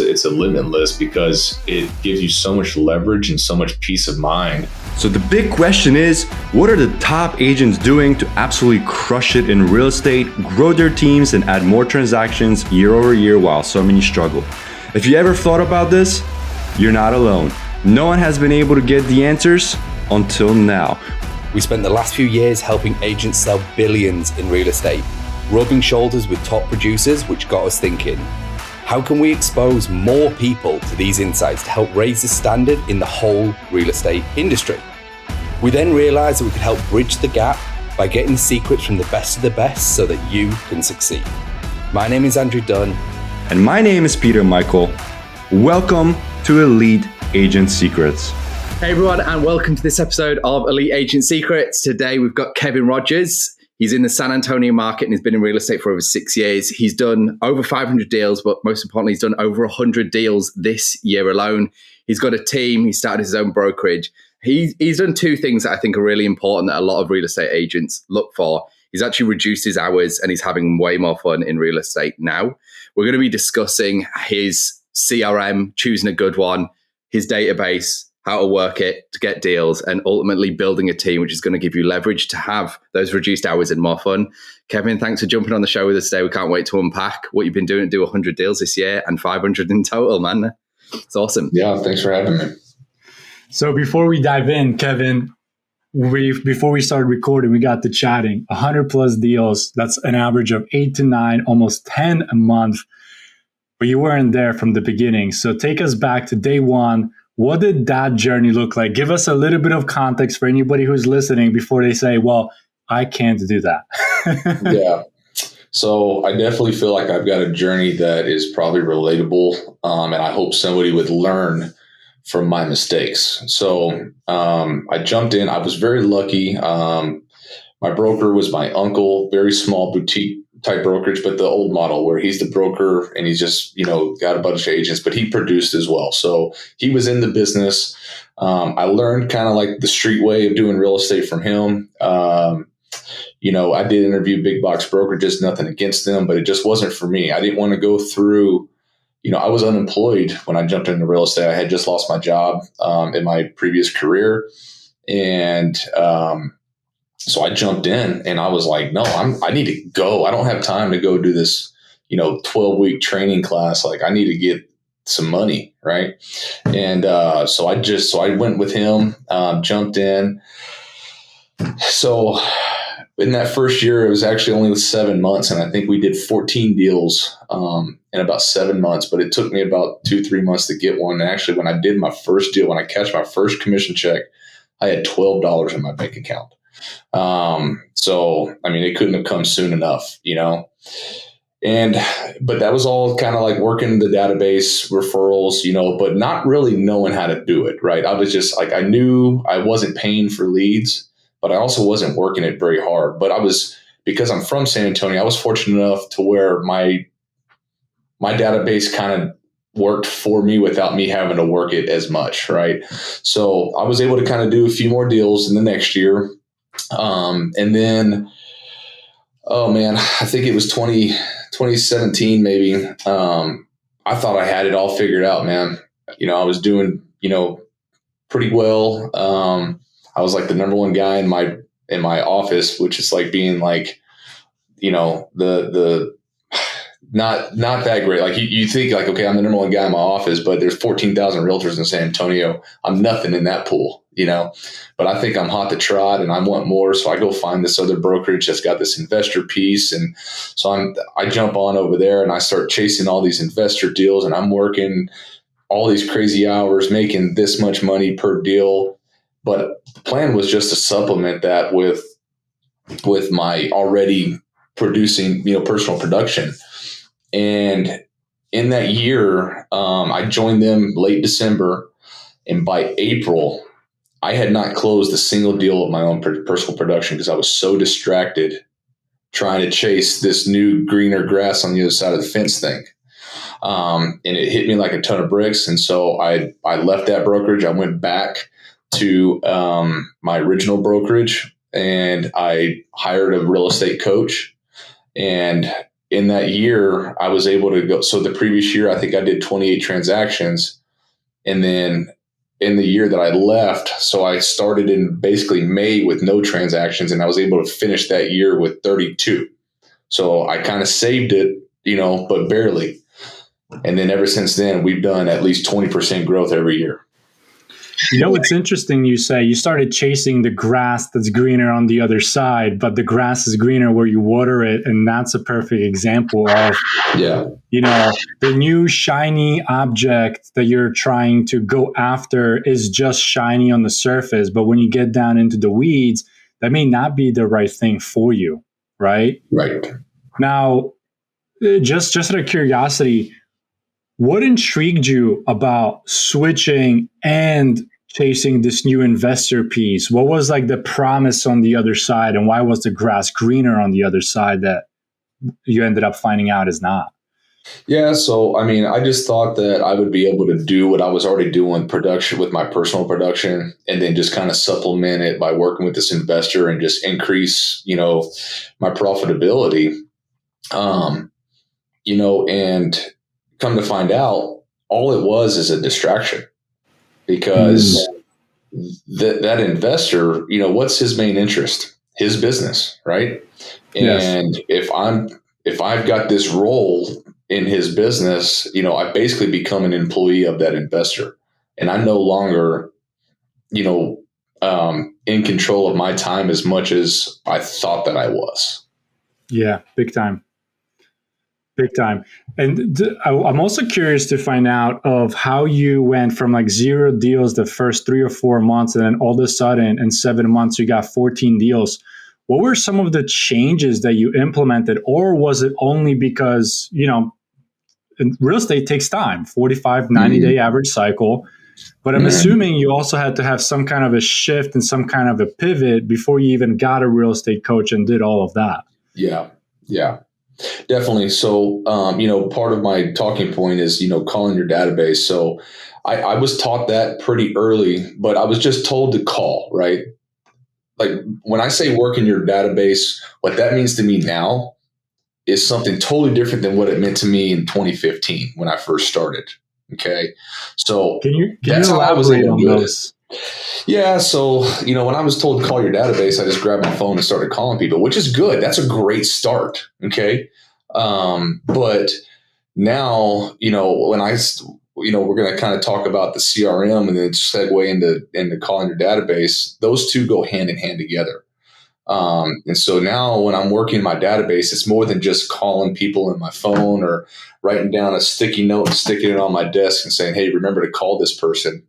It's a limitless because it gives you so much leverage and so much peace of mind. So the big question is, what are the top agents doing to absolutely crush it in real estate, grow their teams, and add more transactions year over year while so many struggle? If you ever thought about this, you're not alone. No one has been able to get the answers until now. We spent the last few years helping agents sell billions in real estate, rubbing shoulders with top producers, which got us thinking, how can we expose more people to these insights to help raise the standard in the whole real estate industry? We then realized that we could help bridge the gap by getting the secrets from the best of the best so that you can succeed. My name is Andrew Dunn. And my name is Peter Michael. Welcome to Elite Agent Secrets. Hey everyone, and welcome to this episode of Elite Agent Secrets. Today we've got Kevin Rogers. He's in the San Antonio market and he's been in real estate for over 6 years. He's done over 500 deals, but most importantly, he's done over 100 deals this year alone. He's got a team. He started his own brokerage. He's done two things that I think are really important that a lot of real estate agents look for. He's actually reduced his hours and he's having way more fun in real estate now. We're going to be discussing his CRM, choosing a good one, his database, how to work it to get deals, and ultimately building a team which is going to give you leverage to have those reduced hours and more fun. Kevin, thanks for jumping on the show with us today. We can't wait to unpack what you've been doing to do 100 deals this year and 500 in total, man. It's awesome. Yeah, thanks for having me. So before we dive in, Kevin, before we started recording, we got to chatting. 100 plus deals. That's an average of 8 to 9, almost 10 a month. But you weren't there from the beginning. So take us back to day one. What did that journey look like? Give us a little bit of context for anybody who's listening before they say, well, I can't do that. Yeah. So I definitely feel like I've got a journey that is probably relatable. And I hope somebody would learn from my mistakes. So I jumped in. I was very lucky. My broker was my uncle, very small boutique type brokerage, but the old model where he's the broker and he's just, got a bunch of agents, but he produced as well. So he was in the business. I learned kind of like the street way of doing real estate from him. I did interview big box brokerages, nothing against them, but it just wasn't for me. I didn't want to go through, I was unemployed when I jumped into real estate. I had just lost my job in my previous career. And, so I jumped in and I was like, no, I need to go. I don't have time to go do this, 12-week training class. Like I need to get some money. Right. And, so I went with him, jumped in. So in that first year, it was actually only 7 months. And I think we did 14 deals, in about 7 months, but it took me about 2-3 months to get one. And actually when I did my first deal, when I cashed my first commission check, I had $12 in my bank account. It couldn't have come soon enough, but that was all kind of like working the database referrals, but not really knowing how to do it. Right. I was just like, I knew I wasn't paying for leads, but I also wasn't working it very hard. But because I'm from San Antonio, I was fortunate enough to where my database kind of worked for me without me having to work it as much. Right. So I was able to kind of do a few more deals in the next year. And then, I think it was 2017, maybe. I thought I had it all figured out, man. I was doing, pretty well. I was like the number one guy in my office, which is like being like, the not that great. Like you think like, okay, I'm the number one guy in my office, but there's 14,000 realtors in San Antonio. I'm nothing in that pool, but I think I'm hot to trot and I want more. So I go find this other brokerage that's got this investor piece. And so I jump on over there and I start chasing all these investor deals and I'm working all these crazy hours, making this much money per deal. But the plan was just to supplement that with my already producing, personal production. And in that year, I joined them late December. And by April, I had not closed a single deal of my own personal production because I was so distracted trying to chase this new greener grass on the other side of the fence thing. And it hit me like a ton of bricks. And so I left that brokerage. I went back to my original brokerage and I hired a real estate coach. And in that year, I was able to go. So the previous year, I think I did 28 transactions. And then in the year that I left, so I started in basically May with no transactions, and I was able to finish that year with 32. So I kind of saved it, but barely. And then ever since then, we've done at least 20% growth every year. It's interesting you say you started chasing the grass that's greener on the other side, but the grass is greener where you water it. And that's a perfect example of, the new shiny object that you're trying to go after is just shiny on the surface. But when you get down into the weeds, that may not be the right thing for you, right? Right. Now, just out of curiosity, what intrigued you about switching and chasing this new investor piece? What was like the promise on the other side, and why was the grass greener on the other side that you ended up finding out is not? Yeah. So, I just thought that I would be able to do what I was already doing production with my personal production, and then just kind of supplement it by working with this investor and just increase, my profitability. And come to find out, all it was is a distraction, because that investor, what's his main interest? His business, right? And if I've got this role in his business, I basically become an employee of that investor, and I'm no longer, in control of my time as much as I thought that I was. Yeah, big time. Big time. And I'm also curious to find out of how you went from like 0 deals the first 3 or 4 months, and then all of a sudden in 7 months, you got 14 deals. What were some of the changes that you implemented? Or was it only because, real estate takes time, 45, 90-day average cycle. But I'm assuming you also had to have some kind of a shift and some kind of a pivot before you even got a real estate coach and did all of that. Yeah. Definitely. So, part of my talking point is, calling your database. So I was taught that pretty early, but I was just told to call, right? Like when I say work in your database, what that means to me now is something totally different than what it meant to me in 2015 when I first started. Okay. So can you elaborate on those? Yeah. So, when I was told to call your database, I just grabbed my phone and started calling people, which is good. That's a great start. Okay. But now, when we're going to kind of talk about the CRM and then segue into calling your database, those two go hand in hand together. And so now when I'm working my database, it's more than just calling people in my phone or writing down a sticky note and sticking it on my desk and saying, hey, remember to call this person.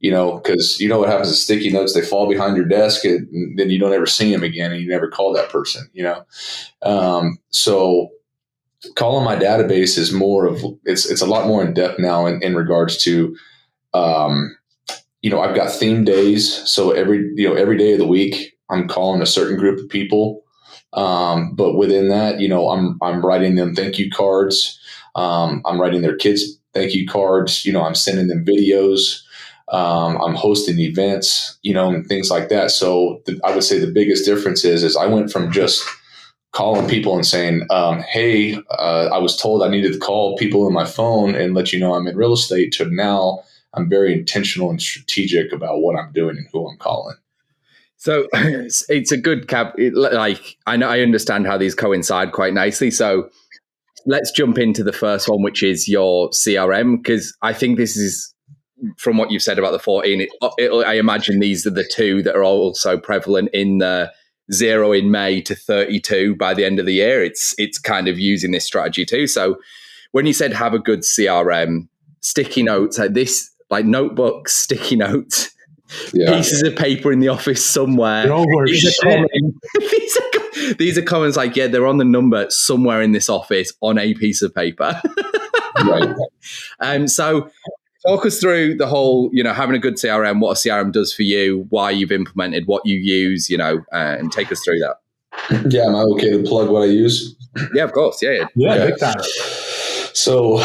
Because what happens to sticky notes, they fall behind your desk and then you don't ever see them again and you never call that person, So calling my database is it's a lot more in depth now in regards to, I've got theme days. So every day of the week, I'm calling a certain group of people. But within that, I'm writing them thank you cards. I'm writing their kids thank you cards. I'm sending them videos. I'm hosting events, and things like that. So I would say the biggest difference is I went from just calling people and saying, hey, I was told I needed to call people in my phone and let you know I'm in real estate, to now I'm very intentional and strategic about what I'm doing and who I'm calling. So it's a good I know, I understand how these coincide quite nicely. So let's jump into the first one, which is your CRM, because I think this is, from what you've said about the 14, I imagine these are the two that are also prevalent in the 0 in May to 32 by the end of the year. It's kind of using this strategy too. So when you said have a good CRM, sticky notes like this, like notebooks, sticky notes, pieces of paper in the office somewhere. These are comments like, they're on the number somewhere in this office on a piece of paper. Right. So talk us through the whole, having a good CRM, what a CRM does for you, why you've implemented, what you use, and take us through that. Yeah. Am I okay to plug what I use? Yeah, of course. Yeah. Big time. So,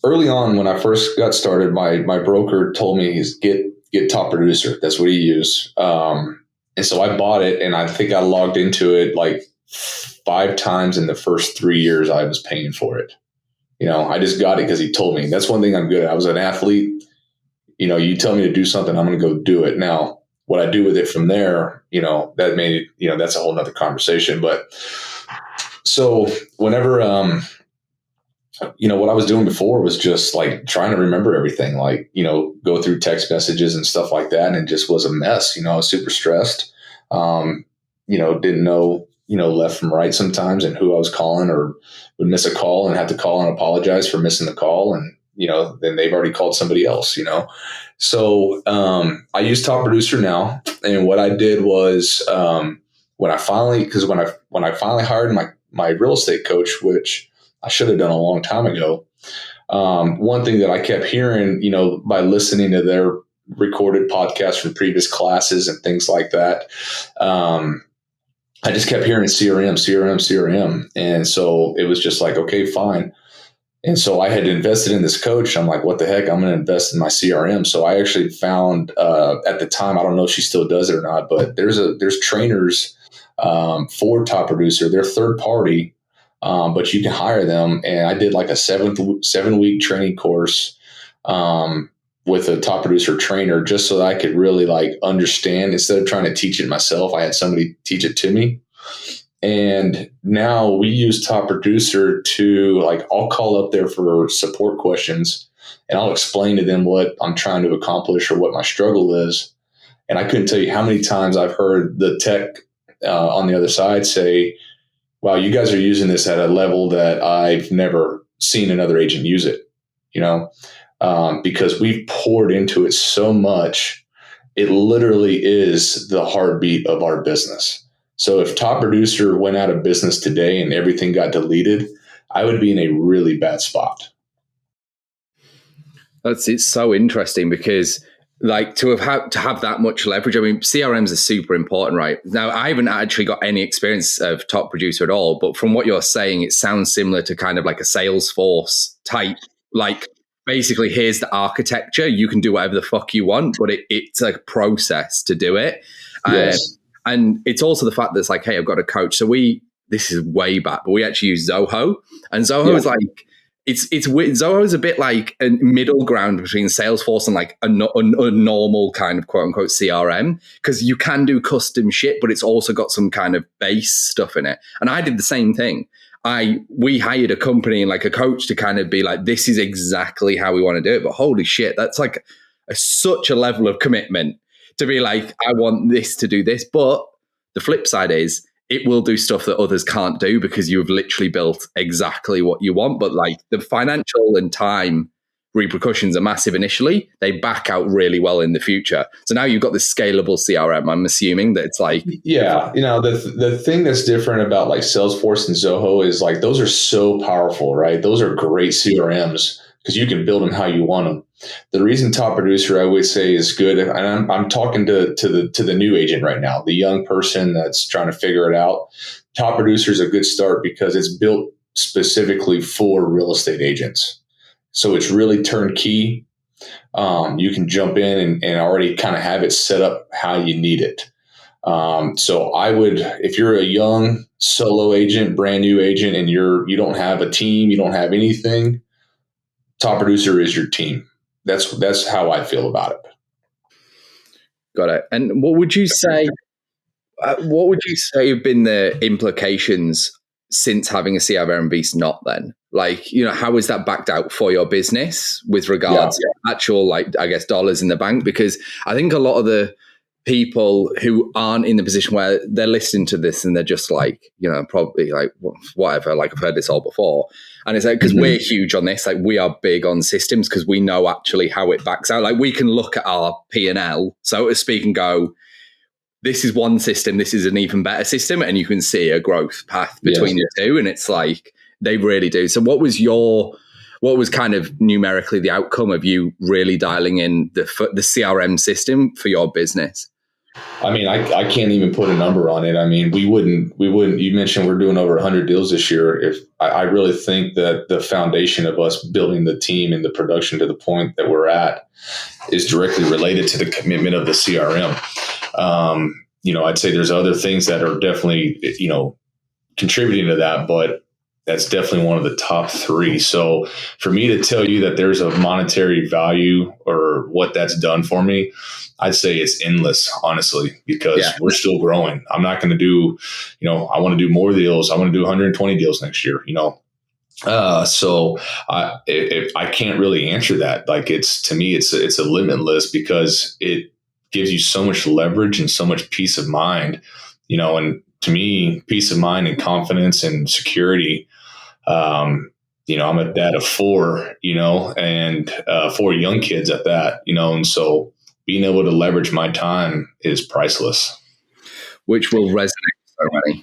early on when I first got started, my broker told me get Top Producer. That's what he used. And so I bought it, and I think I logged into it like 5 times in the first 3 years I was paying for it. I just got it because he told me. That's one thing I'm good at. I was an athlete. You tell me to do something, I'm going to go do it. Now, what I do with it from there, that made it, that's a whole nother conversation. But so whenever, what I was doing before was just like trying to remember everything, like, go through text messages and stuff like that. And it just was a mess. I was super stressed. Didn't know, left from right sometimes and who I was calling, or would miss a call and have to call and apologize for missing the call. And, then they've already called somebody else, So I use Top Producer now. And what I did was when I finally hired my real estate coach, which I should have done a long time ago, one thing that I kept hearing, by listening to their recorded podcasts from previous classes and things like that, I just kept hearing CRM. And so it was just like, okay, fine. And so I had invested in this coach. I'm like, what the heck? I'm going to invest in my CRM. So I actually found at the time, I don't know if she still does it or not, but there's trainers for Top Producer. They're third party, but you can hire them. And I did like a 7-week training course with a Top Producer trainer, just so that I could really like understand, instead of trying to teach it myself. I had somebody teach it to me. And now we use Top Producer to, like, I'll call up there for support questions and I'll explain to them what I'm trying to accomplish or what my struggle is. And I couldn't tell you how many times I've heard the tech on the other side say, wow, you guys are using this at a level that I've never seen another agent use it, because we've poured into it so much. It literally is the heartbeat of our business. So if Top Producer went out of business today and everything got deleted, I would be in a really bad spot. It's so interesting because, like, to have that much leverage. I mean, CRMs are super important, right? Now, I haven't actually got any experience of Top Producer at all, but from what you're saying, it sounds similar to kind of like a Salesforce type. Like, basically, here's the architecture. You can do whatever the fuck you want, but it's a process to do it. Yes. And it's also the fact that it's like, hey, I've got a coach. So this is way back, but we actually use Zoho, and Zoho is like, it's weird. Zoho is a bit like a middle ground between Salesforce and like a normal kind of quote unquote CRM, because you can do custom shit, but it's also got some kind of base stuff in it. And I did the same thing. We hired a company and like a coach to kind of be like, this is exactly how we want to do it. But holy shit, that's like such a level of commitment to be like, I want this to do this. But the flip side is it will do stuff that others can't do because you've literally built exactly what you want. But like the financial and time repercussions are massive initially. They back out really well in the future. So now you've got this scalable CRM. I'm assuming that it's like... Yeah. The thing that's different about like Salesforce and Zoho is like, those are so powerful, right? Those are great CRMs because you can build them how you want them. The reason Top Producer, I would say, is good, and I'm talking to the new agent right now, the young person that's trying to figure it out. Top Producer is a good start because it's built specifically for real estate agents. So it's really turnkey. You can jump in and already kind of have it set up how you need it. So I would, if you're a young solo agent, brand new agent, and you don't have a team, you don't have anything, Top Producer is your team. That's how I feel about it. Got it. And what would you say? What would you say have been the implications since having a CRM beast not then? Like, how is that backed out for your business with regards to actual, like, I guess, dollars in the bank? Because I think a lot of the people who aren't in the position where they're listening to this and they're just like, probably like, whatever, like I've heard this all before. And it's like, because we're huge on this, like we are big on systems because we know actually how it backs out. Like we can look at our P&L, so to speak, and go, this is one system, this is an even better system. And you can see a growth path between the two. And it's like, they really do. So what was kind of numerically the outcome of you really dialing in the CRM system for your business? I mean, I can't even put a number on it. I mean, we wouldn't, you mentioned we're doing over 100 deals this year. If I really think that the foundation of us building the team and the production to the point that we're at is directly related to the commitment of the CRM. I'd say there's other things that are definitely, contributing to that, but that's definitely one of the top three. So for me to tell you that there's a monetary value or what that's done for me, I'd say it's endless, honestly, because we're still growing. I'm not going to do, I want to do more deals. I want to do 120 deals next year, So I can't really answer that. Like to me, it's a limitless because it gives you so much leverage and so much peace of mind, and to me, peace of mind and confidence and security. I'm a dad of 4, and 4 young kids at that, and so being able to leverage my time is priceless. Which will resonate with so many.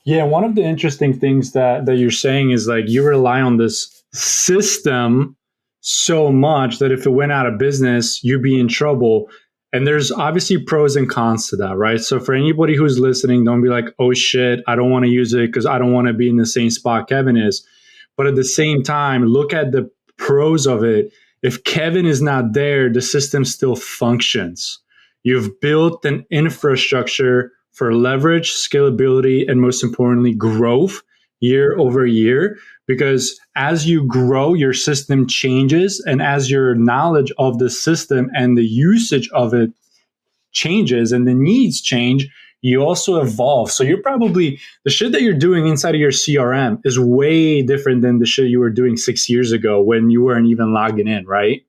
Yeah, one of the interesting things that you're saying is like you rely on this system so much that if it went out of business, you'd be in trouble. And there's obviously pros and cons to that, right? So for anybody who's listening, don't be like, oh shit, I don't want to use it because I don't want to be in the same spot Kevin is. But at the same time, look at the pros of it. If Kevin is not there, the system still functions. You've built an infrastructure for leverage, scalability, and most importantly, growth year over year. Because as you grow, your system changes. And as your knowledge of the system and the usage of it changes and the needs change, you also evolve. So you're probably, the shit that you're doing inside of your CRM is way different than the shit you were doing 6 years ago when you weren't even logging in, right?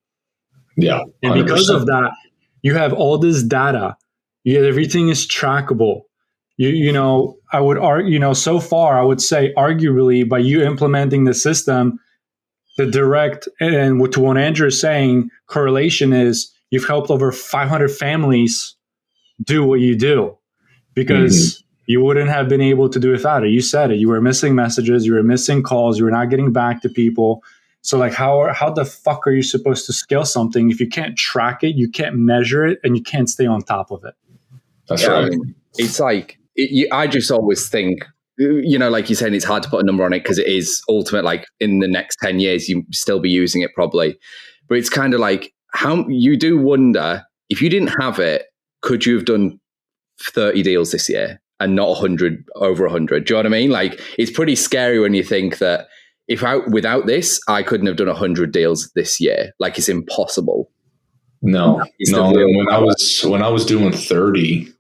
Yeah. 100%. And because of that, you have all this data. Everything is trackable. I would argue, so far, I would say arguably by you implementing the system, the direct, and to what Andrew is saying, correlation is you've helped over 500 families do what you do because you wouldn't have been able to do it without it. You said it. You were missing messages. You were missing calls. You were not getting back to people. So like how the fuck are you supposed to scale something if you can't track it, you can't measure it, and you can't stay on top of it? That's right. I mean, it's like, I just always think, like you're saying, it's hard to put a number on it because it is ultimate. Like in the next 10 years, you still be using it probably. But it's kind of like how you do wonder if you didn't have it, could you have done 30 deals this year and not over 100? Do you know what I mean? Like it's pretty scary when you think that without this, I couldn't have done 100 deals this year. Like it's impossible. No. When I was doing 30,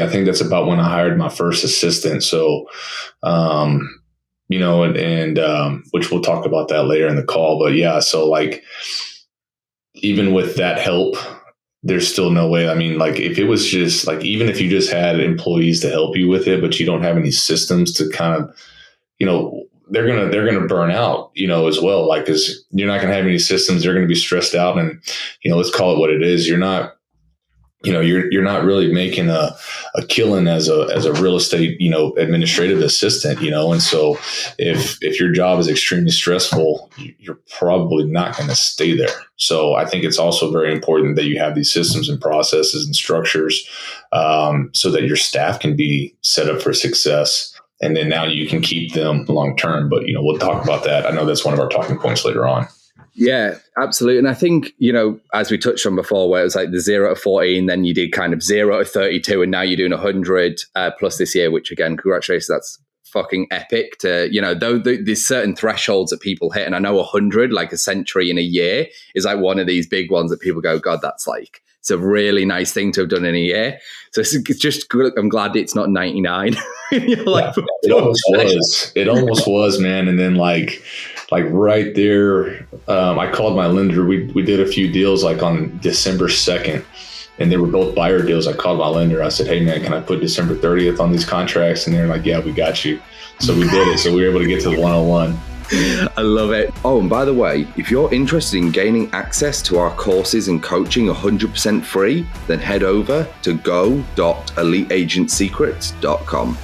I think that's about when I hired my first assistant. So, which we'll talk about that later in the call. But yeah, so like, even with that help, there's still no way. I mean, like if it was just like, even if you just had employees to help you with it, but you don't have any systems to kind of, they're going to burn out, as well. Like, cause you're not going to have any systems. They're going to be stressed out and, let's call it what it is. You're not really making a killing as a real estate, administrative assistant, and so if your job is extremely stressful, you're probably not going to stay there. So I think it's also very important that you have these systems and processes and structures, so that your staff can be set up for success. And then now you can keep them long term. But, we'll talk about that. I know that's one of our talking points later on. Yeah, absolutely. And I think, as we touched on before, where it was like the 0 to 14, then you did kind of 0 to 32, and now you're doing 100 plus this year, which again, congratulations. That's fucking epic to, though there's certain thresholds that people hit. And I know 100, like a century in a year, is like one of these big ones that people go, God, that's like, it's a really nice thing to have done in a year. So it's just good. I'm glad it's not 99. Like, yeah, it almost was, man. And then like right there, I called my lender. We did a few deals like on December 2nd, and they were both buyer deals. I called my lender. I said, hey man, can I put December 30th on these contracts? And they're like, yeah, we got you. So we did it. So we were able to get to the 101. I love it. Oh, and by the way, if you're interested in gaining access to our courses and coaching 100% free, then head over to go.eliteagentsecrets.com.